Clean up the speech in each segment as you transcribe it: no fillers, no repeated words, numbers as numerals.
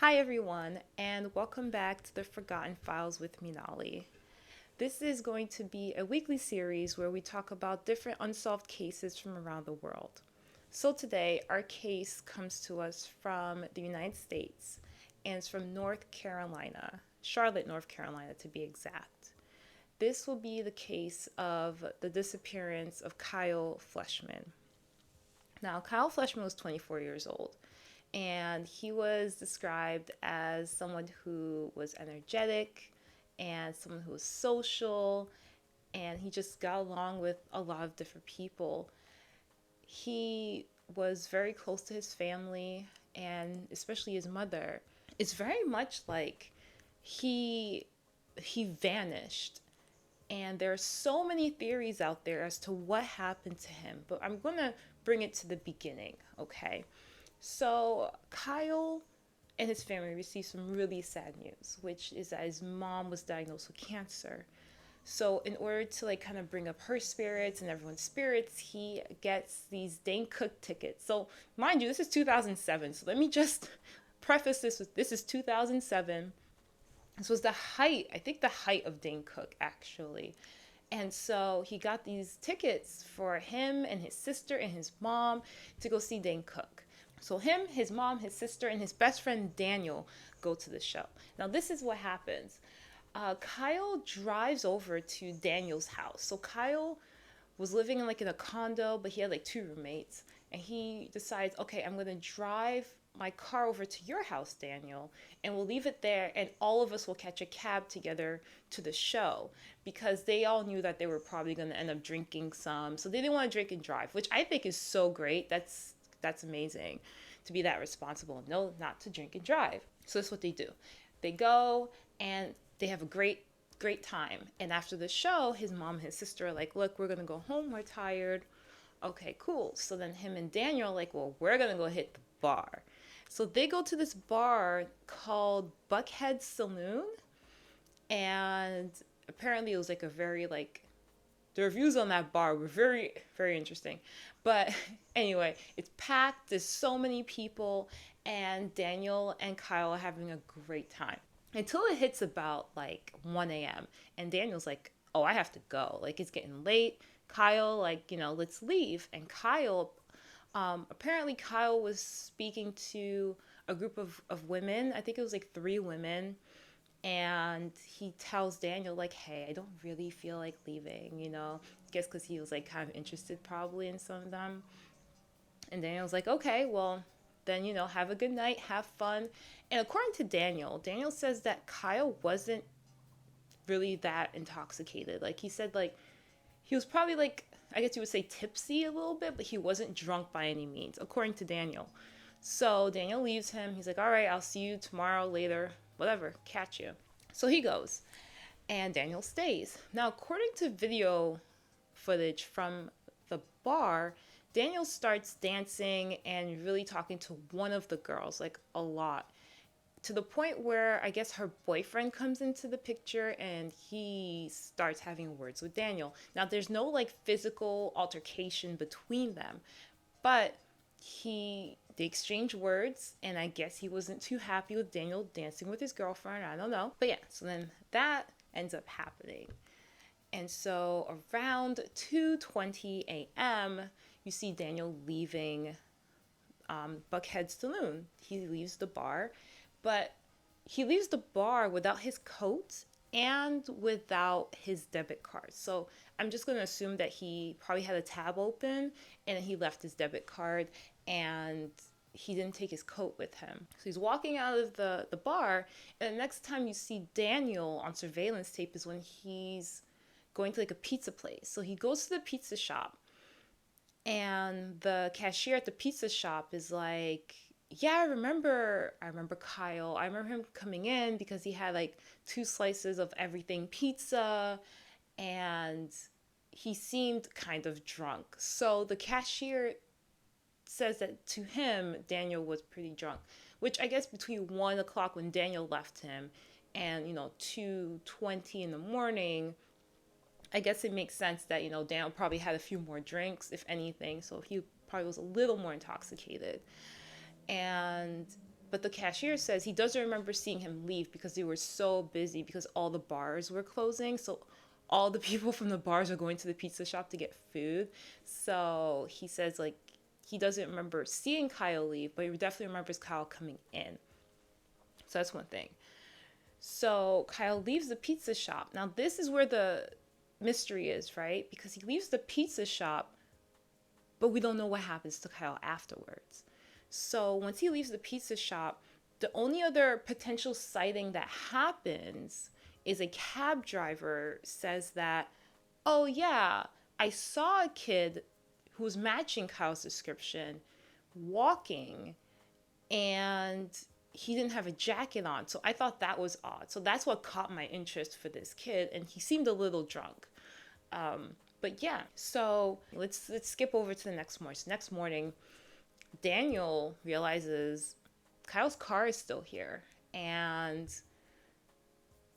Hi, everyone, and welcome back to the Forgotten Files with Minali. This is going to be a weekly series where we talk about different unsolved cases from around the world. So, today, our case comes to us from the United States and it's from North Carolina, Charlotte, North Carolina, to be exact. This will be the case of the disappearance of Kyle Fleischmann. Now, Kyle Fleischmann was 24 years old, and he was described as someone who was energetic and someone who was social, and he just got along with a lot of different people. He was very close to his family and especially his mother. It's very much like he he vanished, and there are so many theories out there as to what happened to him, but I'm going to bring it to the beginning, okay? So, Kyle and his family received some really sad news, which is that his mom was diagnosed with cancer. So, in order to like kind of bring up her spirits and everyone's spirits, he gets these Dane Cook tickets. So, mind you, this is 2007. So, let me just preface this with this is 2007. This was the height, I think the height of Dane Cook actually. And so he got these tickets for him and his sister and his mom to go see Dane Cook. So him, his mom, his sister, and his best friend Daniel go to the show. Now this is what happens. Kyle drives over to Daniel's house. So Kyle was living in a condo, but he had like two roommates. And he decides, okay, I'm gonna drive my car over to your house, Daniel, and we'll leave it there, and all of us will catch a cab together to the show, because they all knew that they were probably gonna end up drinking some, so they didn't want to drink and drive, which I think is so great. That's amazing to be that responsible. No, not to drink and drive. So that's what they do. They go and they have a great time. And after the show, his mom and his sister are like, look, we're gonna go home, we're tired. Okay, cool. So then him and Daniel are like, well, we're gonna go hit the bar. So they go to this bar called Buckhead Saloon, and apparently it was like a very like the reviews on that bar were very very interesting. But anyway, it's packed. There's so many people, and Daniel and Kyle are having a great time until it hits about like 1 a.m. and Daniel's like, "Oh, I have to go. Like it's getting late." Kyle, like, let's leave. And Kyle, apparently, Kyle was speaking to a group of women. I think it was like three women. And he tells Daniel, like, hey, I don't really feel like leaving, I guess because he was like kind of interested probably in some of them. And Daniel's like, okay, well, then, have a good night, have fun. And according to Daniel says that Kyle wasn't really that intoxicated. Like, he said, like, he was probably like, I guess you would say tipsy a little bit, but he wasn't drunk by any means, according to Daniel. So Daniel leaves him. He's like, all right, I'll see you tomorrow, later, whatever, catch you. So he goes, and Daniel stays. Now, according to video footage from the bar, Daniel starts dancing and really talking to one of the girls, like a lot, to the point where I guess her boyfriend comes into the picture and he starts having words with Daniel. Now, there's no like physical altercation between them, but they exchange words, and I guess he wasn't too happy with Daniel dancing with his girlfriend. I don't know. But yeah, so then that ends up happening. And so around 2:20 a.m., you see Daniel leaving Buckhead Saloon. He leaves the bar, but he leaves the bar without his coat and without his debit card. So I'm just going to assume that he probably had a tab open and he left his debit card, and he didn't take his coat with him. So he's walking out of the bar, and the next time you see Daniel on surveillance tape is when he's going to like a pizza place. So he goes to the pizza shop, and the cashier at the pizza shop is like, yeah, I remember Kyle. I remember him coming in because he had like two slices of everything pizza, and he seemed kind of drunk. So the cashier says that to him, Daniel was pretty drunk, which I guess between 1 o'clock when Daniel left him and, 2:20 in the morning, I guess it makes sense that, Daniel probably had a few more drinks, if anything. So he probably was a little more intoxicated. And But the cashier says he doesn't remember seeing him leave because they were so busy because all the bars were closing. So all the people from the bars are going to the pizza shop to get food. So he says, like, he doesn't remember seeing Kyle leave, but he definitely remembers Kyle coming in. So that's one thing. So Kyle leaves the pizza shop. Now, this is where the mystery is, right? Because he leaves the pizza shop, but we don't know what happens to Kyle afterwards. So once he leaves the pizza shop, the only other potential sighting that happens is a cab driver says that, oh yeah, I saw a kid who was matching Kyle's description walking, and he didn't have a jacket on. So I thought that was odd. So that's what caught my interest for this kid, and he seemed a little drunk. But yeah, so let's skip over to the next morning. So next morning, Daniel realizes Kyle's car is still here, and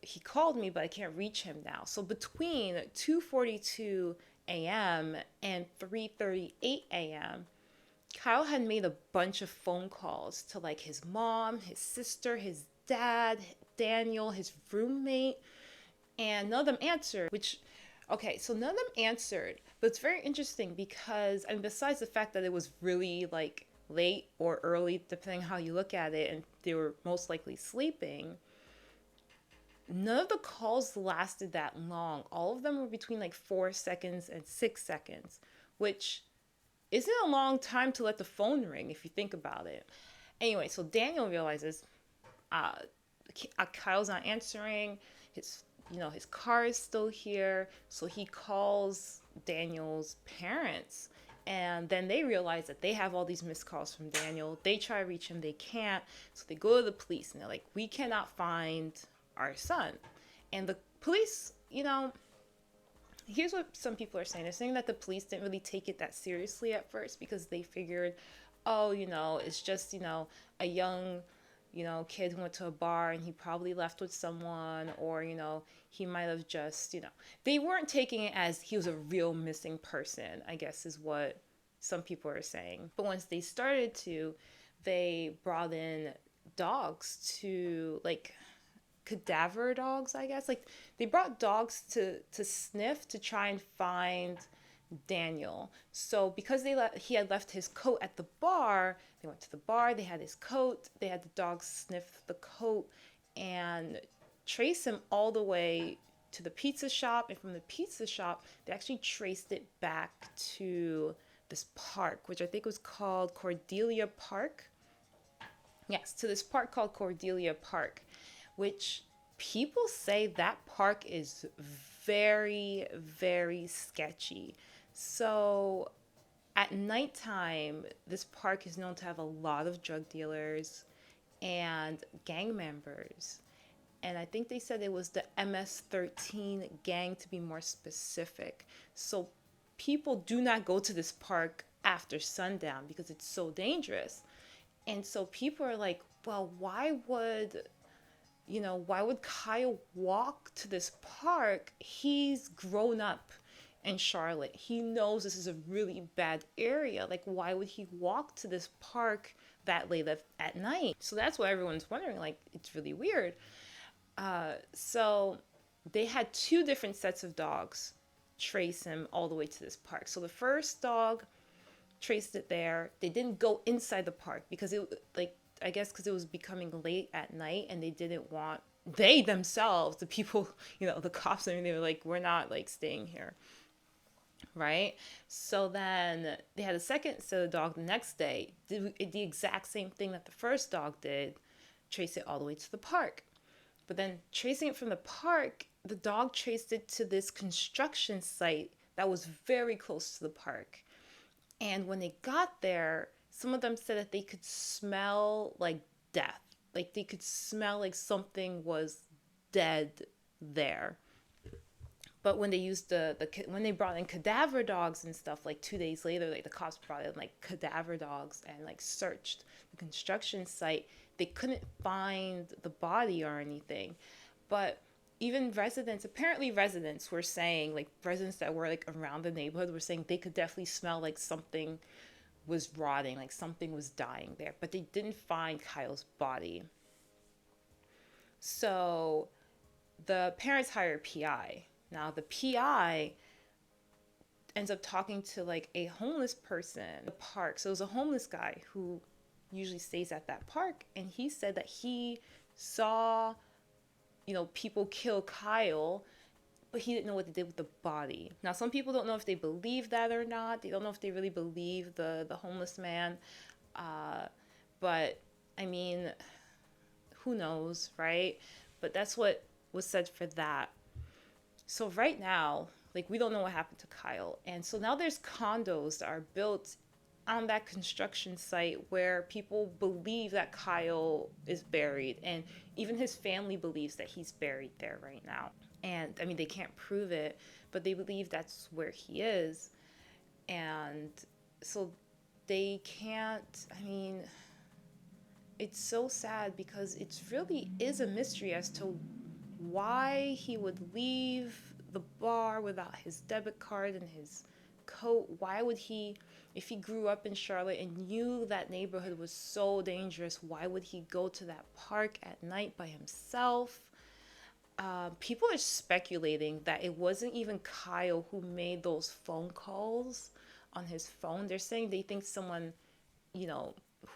he called me, but I can't reach him now. So between 2:42 a.m. and 3:38 a.m., Kyle had made a bunch of phone calls to like his mom, his sister, his dad, Daniel, his roommate, and none of them answered, which, okay, so none of them answered, but it's very interesting because, and besides the fact that it was really like late or early, depending how you look at it, and they were most likely sleeping, none of the calls lasted that long. All of them were between like 4 seconds and 6 seconds, which isn't a long time to let the phone ring if you think about it. Anyway, so Daniel realizes uh, Kyle's not answering. His car is still here. So he calls Daniel's parents, and then they realize that they have all these missed calls from Daniel. They try to reach him, they can't. So they go to the police, and they're like, we cannot find our son. And the police, here's what some people are saying. They're saying that the police didn't really take it that seriously at first because they figured, oh, it's just, a young, kid who went to a bar and he probably left with someone, or, he might have just, they weren't taking it as he was a real missing person, I guess is what some people are saying. But once they started to, they brought in dogs to, like, cadaver dogs, I guess. Like, they brought dogs to sniff to try and find Daniel. So because he had left his coat at the bar, they went to the bar, they had his coat, they had the dogs sniff the coat and trace him all the way to the pizza shop. And from the pizza shop, they actually traced it back to this park, which I think was called Cordelia Park. Yes, to this park called Cordelia Park, which people say that park is very, very sketchy. So at nighttime, this park is known to have a lot of drug dealers and gang members. And I think they said it was the MS-13 gang, to be more specific. So people do not go to this park after sundown because it's so dangerous. And so people are like, well, why would Kyle walk to this park? He's grown up in Charlotte. He knows this is a really bad area. Like, why would he walk to this park that late at night? So that's what everyone's wondering. Like, it's really weird. So they had 2 different sets of dogs trace him all the way to this park. So the first dog traced it there. They didn't go inside the park because I guess because it was becoming late at night, and they themselves, the people, the cops, I mean, they were like, we're not like staying here. Right? So then they had a second set of dog the next day, did the exact same thing that the first dog did, trace it all the way to the park. But then tracing it from the park, the dog traced it to this construction site that was very close to the park. And when they got there, some of them said that they could smell like death. Like they could smell like something was dead there. But when they used when they brought in cadaver dogs and stuff, like 2 days later, like the cops brought in like cadaver dogs and like searched the construction site, they couldn't find the body or anything. But even apparently residents were saying, like residents that were like around the neighborhood were saying they could definitely smell like something was rotting, like something was dying there, but they didn't find Kyle's body. So the parents hire a PI. Now the PI ends up talking to like a homeless person at the park. So it was a homeless guy who usually stays at that park, and he said that he saw, people kill Kyle, but he didn't know what they did with the body. Now, some people don't know if they believe that or not. They don't know if they really believe the homeless man. But, I mean, who knows, right? But that's what was said for that. So right now, like, we don't know what happened to Kyle. And so now there's condos that are built on that construction site where people believe that Kyle is buried. And even his family believes that he's buried there right now. And I mean, they can't prove it, but they believe that's where he is. And so they can't, I mean, it's so sad because it really is a mystery as to why he would leave the bar without his debit card and his coat. Why would he, if he grew up in Charlotte and knew that neighborhood was so dangerous, why would he go to that park at night by himself? People are speculating that it wasn't even Kyle who made those phone calls on his phone. They're saying they think someone,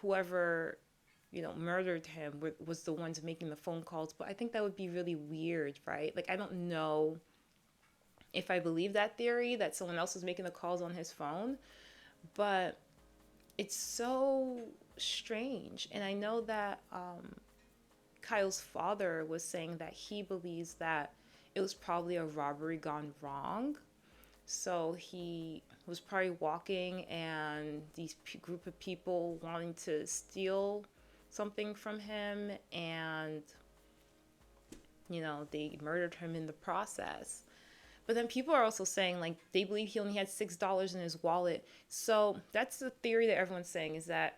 whoever, murdered him was the ones making the phone calls. But I think that would be really weird, right? Like, I don't know if I believe that theory that someone else was making the calls on his phone, but it's so strange. And I know that Kyle's father was saying that he believes that it was probably a robbery gone wrong. So he was probably walking and these group of people wanting to steal something from him, and they murdered him in the process. But then people are also saying, like, they believe he only had $6 in his wallet. So that's the theory that everyone's saying, is that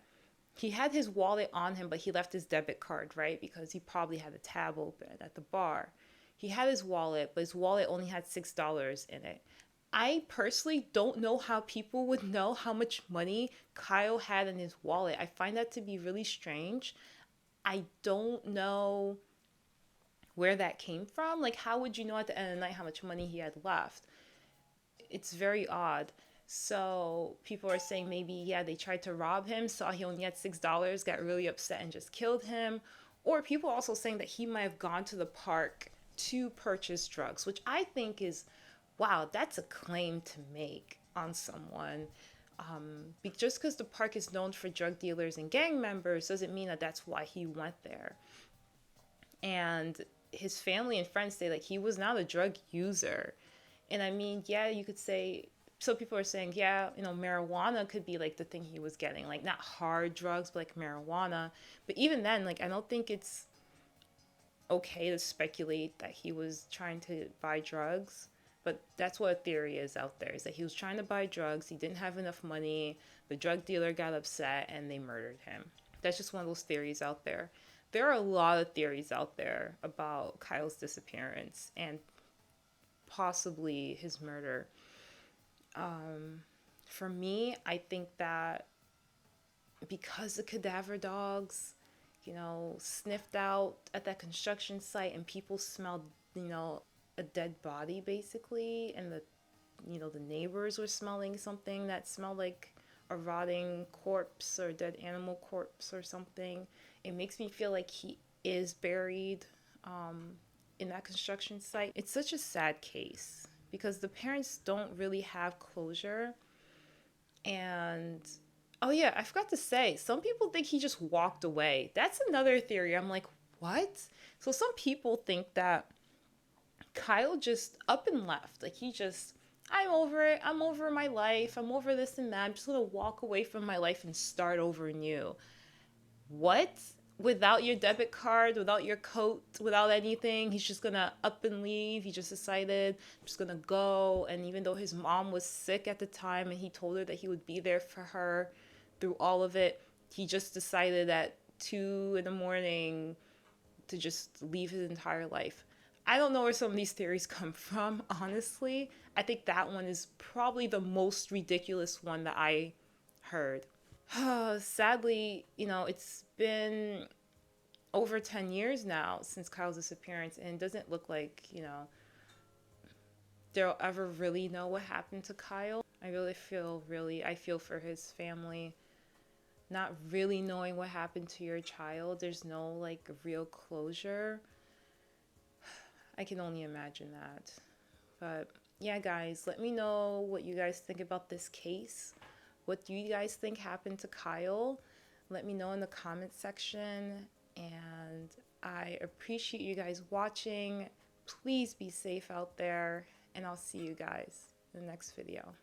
he had his wallet on him, but he left his debit card, right? Because he probably had a tab open at the bar. He had his wallet, but his wallet only had $6 in it. I personally don't know how people would know how much money Kyle had in his wallet. I find that to be really strange. I don't know where that came from. Like, how would you know at the end of the night how much money he had left? It's very odd. So people are saying maybe, yeah, they tried to rob him, saw he only had $6, got really upset and just killed him. Or people are also saying that he might have gone to the park to purchase drugs, which I think is, wow, that's a claim to make on someone. Just because the park is known for drug dealers and gang members doesn't mean that that's why he went there. And his family and friends say, like, he was not a drug user. And I mean, yeah, you could say, so people are saying, yeah, marijuana could be like the thing he was getting, like not hard drugs, but like marijuana. But even then, like, I don't think it's okay to speculate that he was trying to buy drugs. But that's what a theory is out there, is that he was trying to buy drugs, he didn't have enough money, the drug dealer got upset, and they murdered him. That's just one of those theories out there. There are a lot of theories out there about Kyle's disappearance and possibly his murder. For me, I think that because the cadaver dogs, sniffed out at that construction site and people smelled, a dead body basically, and the neighbors were smelling something that smelled like a rotting corpse or dead animal corpse or something. It makes me feel like he is buried in that construction site. It's such a sad case because the parents don't really have closure. And oh yeah, I forgot to say, some people think he just walked away. That's another theory. I'm like, what? So some people think that Kyle just up and left. Like, I'm over it. I'm over my life. I'm over this and that. I'm just going to walk away from my life and start over new. What? Without your debit card, without your coat, without anything, he's just going to up and leave. He just decided, I'm just going to go. And even though his mom was sick at the time and he told her that he would be there for her through all of it, he just decided at 2 a.m. to just leave his entire life. I don't know where some of these theories come from, honestly. I think that one is probably the most ridiculous one that I heard. Sadly, it's been over 10 years now since Kyle's disappearance, and it doesn't look like, they'll ever really know what happened to Kyle. I feel for his family, not really knowing what happened to your child. There's no like real closure. I can only imagine that. But yeah, guys, let me know what you guys think about this case. What do you guys think happened to Kyle? Let me know in the comment section. And I appreciate you guys watching. Please be safe out there. And I'll see you guys in the next video.